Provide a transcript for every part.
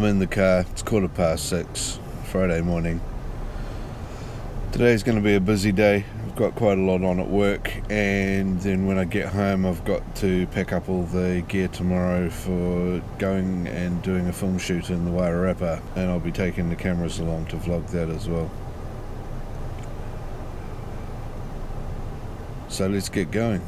I'm in the car. It's 6:15 Friday morning. Today's going to be a busy day. I've got quite a lot on at work, and then when I get home I've got to pack up all the gear tomorrow for going and doing a film shoot in the Wairarapa, and I'll be taking the cameras along to vlog that as well. So let's get going.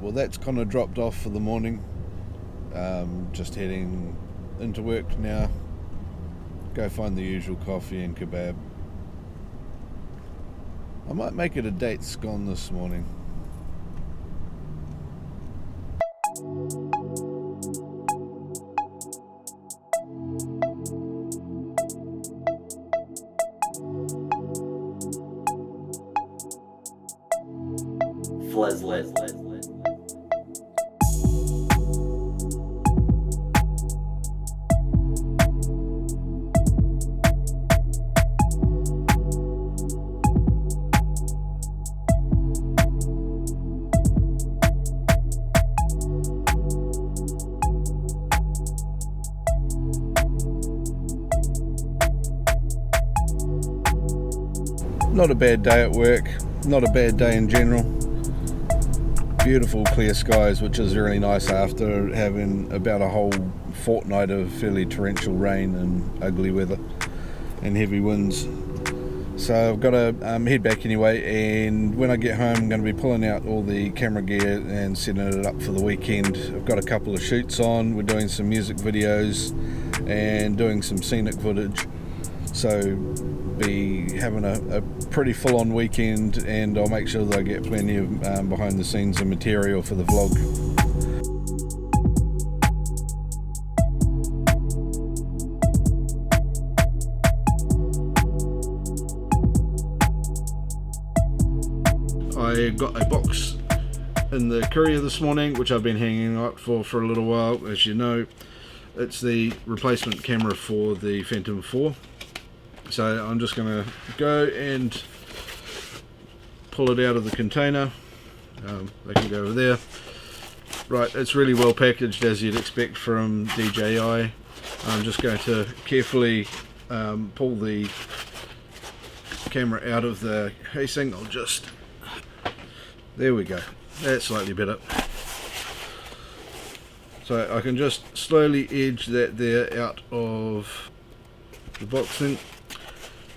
Well, that's kind of dropped off for the morning. Just heading into work now. Go find the usual coffee and kebab. I might make it a date scone this morning. Fleslt. Not a bad day at work, not a bad day in general. Beautiful clear skies, which is really nice after having about a whole fortnight of fairly torrential rain and ugly weather and heavy winds. So I've got to head back anyway, and when I get home I'm going to be pulling out all the camera gear and setting it up for the weekend. I've got a couple of shoots on, we're doing some music videos and doing some scenic footage. So be having a pretty full-on weekend, and I'll make sure that I get plenty of behind the scenes and material for the vlog. I got a box in the courier this morning which I've been hanging out for a little while. As you know, it's the replacement camera for the Phantom 4. So I'm just going to go and pull it out of the container. They can go over there. Right, it's really well packaged as you'd expect from DJI. I'm just going to carefully pull the camera out of the casing. There we go, that's slightly better. So I can just slowly edge that there out of the box thing.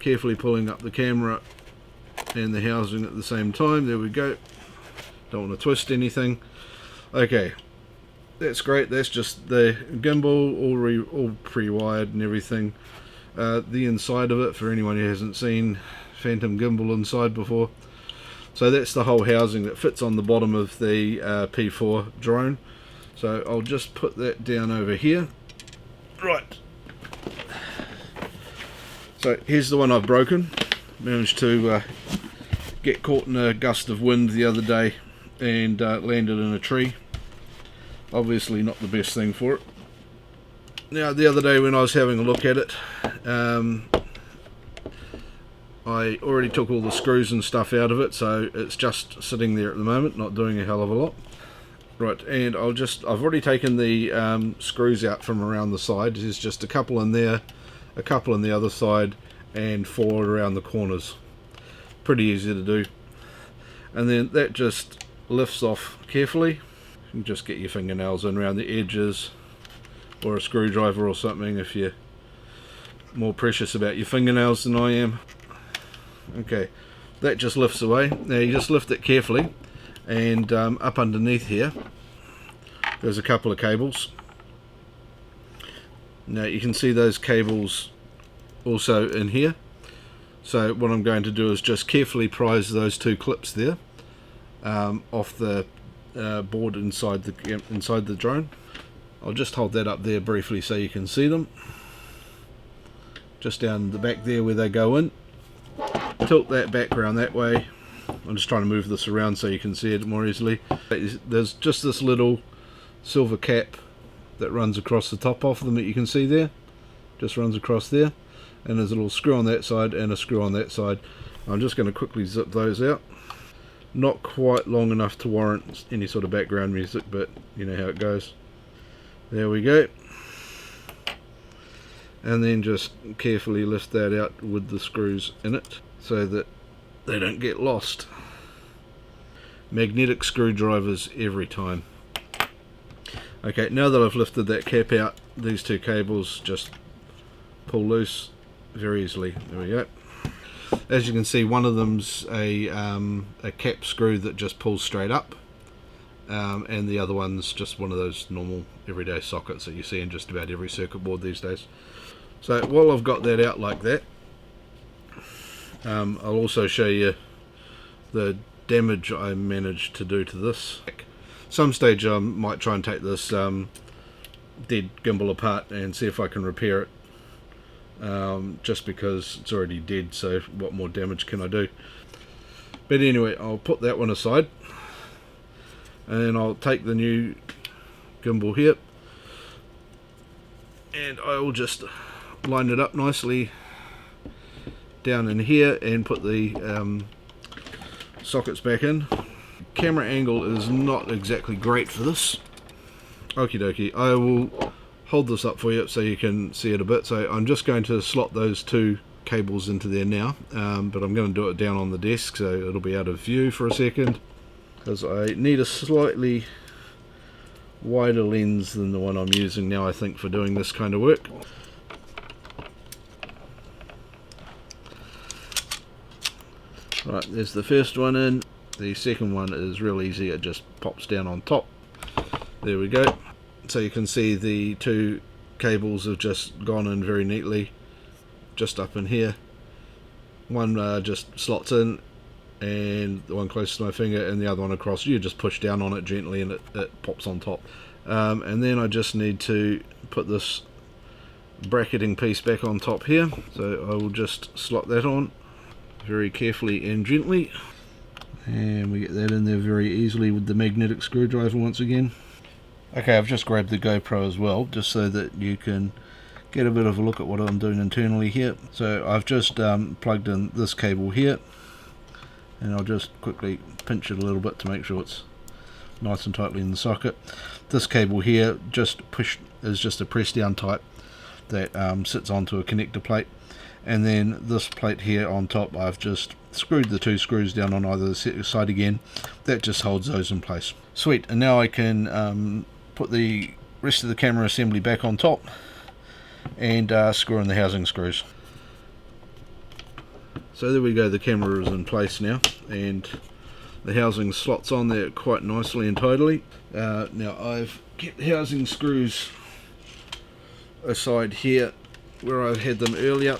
Carefully pulling up the camera and the housing at the same time. There we go. Don't want to twist anything. Okay, that's great. That's just the gimbal, all pre-wired and everything. The inside of it, for anyone who hasn't seen Phantom gimbal inside before. So that's the whole housing that fits on the bottom of the P4 drone. So I'll just put that down over here. Right. So here's the one I've broken. Managed to get caught in a gust of wind the other day and landed in a tree. Obviously not the best thing for it. Now the other day when I was having a look at it, I already took all the screws and stuff out of it, so it's just sitting there at the moment, not doing a hell of a lot. Right, and I've already taken the screws out from around the side. There's just a couple in there, a couple on the other side, and 4 around the corners. Pretty easy to do. And then that just lifts off carefully. You can just get your fingernails in around the edges, or a screwdriver or something if you're more precious about your fingernails than I am. Okay, that just lifts away. Now you just lift it carefully, and up underneath here there's a couple of cables. Now you can see those cables also in here. So what I'm going to do is just carefully prise those 2 clips there off the board inside the drone. I'll just hold that up there briefly so you can see them. Just down the back there where they go in. Tilt that back around that way. I'm just trying to move this around so you can see it more easily. There's just this little silver cap that runs across the top of them that you can see there. Just runs across there. And there's a little screw on that side and a screw on that side. I'm just going to quickly zip those out. Not quite long enough to warrant any sort of background music, but you know how it goes. There we go. And then just carefully lift that out with the screws in it so that they don't get lost. Magnetic screwdrivers every time. Okay, now that I've lifted that cap out, these 2 cables just pull loose very easily. There we go. As you can see, one of them's a cap screw that just pulls straight up, and the other one's just one of those normal everyday sockets that you see in just about every circuit board these days. So while I've got that out like that, I'll also show you the damage I managed to do to this. Some stage I might try and take this dead gimbal apart and see if I can repair it. Just because it's already dead, so what more damage can I do? But anyway, I'll put that one aside, and then I'll take the new gimbal here, and I will just line it up nicely down in here and put the sockets back in. Camera angle is not exactly great for this. Okie dokie, I will hold this up for you so you can see it a bit. So I'm just going to slot those 2 cables into there now, but I'm going to do it down on the desk so it'll be out of view for a second, because I need a slightly wider lens than the one I'm using now, I think, for doing this kind of work. Right, there's the first one in. The second one is real easy, it just pops down on top. There we go. So you can see the 2 cables have just gone in very neatly, just up in here. One just slots in, and the one closest to my finger, and the other one across. You just push down on it gently and it pops on top. And then I just need to put this bracketing piece back on top here. So I will just slot that on very carefully and gently. And we get that in there very easily with the magnetic screwdriver once again. Okay, I've just grabbed the GoPro as well, just so that you can get a bit of a look at what I'm doing internally here. So I've just plugged in this cable here, and I'll just quickly pinch it a little bit to make sure it's nice and tightly in the socket. This cable here is just a press down type that sits onto a connector plate, and then this plate here on top, I've just screwed the 2 screws down on either side again. That just holds those in place. Sweet, and now I can put the rest of the camera assembly back on top and screw in the housing screws. So there we go, the camera is in place now, and the housing slots on there quite nicely and tidily. Now I've kept the housing screws aside here where I had them earlier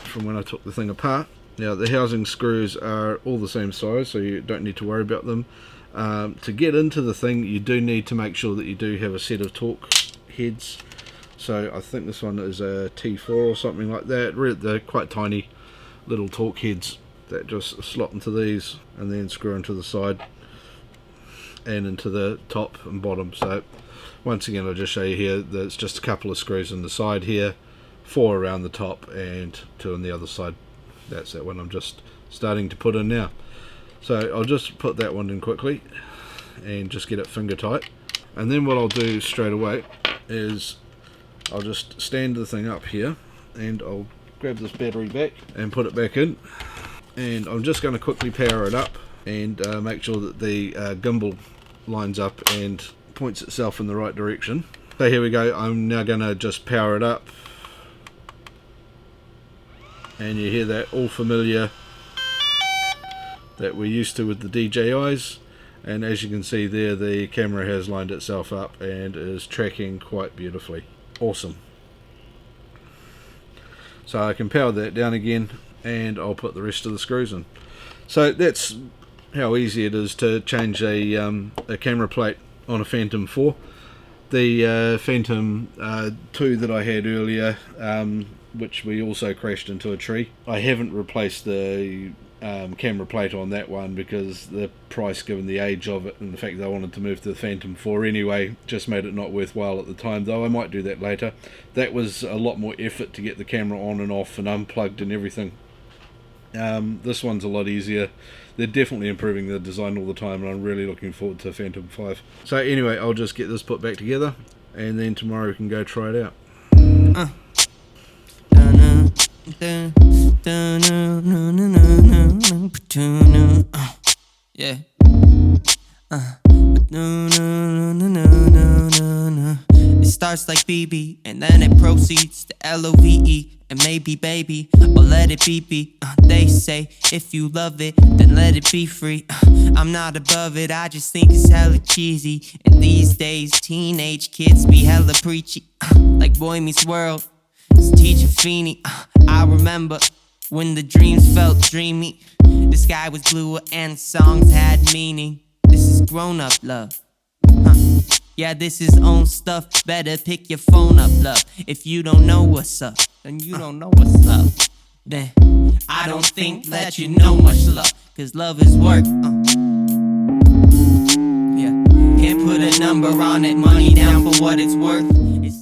from when I took the thing apart. Now the housing screws are all the same size, so you don't need to worry about them. To get into the thing, you do need to make sure that you do have a set of torque heads. So I think this one is a T4 or something like that. They're quite tiny little torque heads that just slot into these and then screw into the side and into the top and bottom. So once again, I'll just show you here, there's just a couple of screws in the side here, 4 around the top and 2 on the other side. That's that one I'm just starting to put in now. So I'll just put that one in quickly and just get it finger tight. And then what I'll do straight away is I'll just stand the thing up here, and I'll grab this battery back and put it back in, and I'm just going to quickly power it up and make sure that the gimbal lines up and points itself in the right direction. So here we go. I'm now going to just power it up, and you hear that all familiar that we're used to with the DJIs, and as you can see there, the camera has lined itself up and is tracking quite beautifully. Awesome. So I can power that down again, and I'll put the rest of the screws in. So that's how easy it is to change a camera plate on a Phantom 4. The Phantom 2 that I had earlier, which we also crashed into a tree, I haven't replaced the camera plate on that one because the price, given the age of it and the fact that I wanted to move to the Phantom 4 anyway, just made it not worthwhile at the time, though I might do that later. That was a lot more effort to get the camera on and off and unplugged and everything. This one's a lot easier. They're definitely improving the design all the time, and I'm really looking forward to Phantom 5. So anyway, I'll just get this put back together, and then tomorrow we can go try it out. Yeah. It starts like BB, and then it proceeds to LOVE. And maybe, baby, or let it be. They say, if you love it, then let it be free. I'm not above it, I just think it's hella cheesy. And these days, teenage kids be hella preachy. Like Boy Meets World, it's Teacher Feeney. I remember when the dreams felt dreamy. The sky was bluer and songs had meaning. This is grown-up love. Yeah, this is own stuff. Better pick your phone up, love. If you don't know what's up, then you don't know what's up. Then I don't think that you know much love, cause love is work. Yeah, can't put a number on it, money down for what it's worth.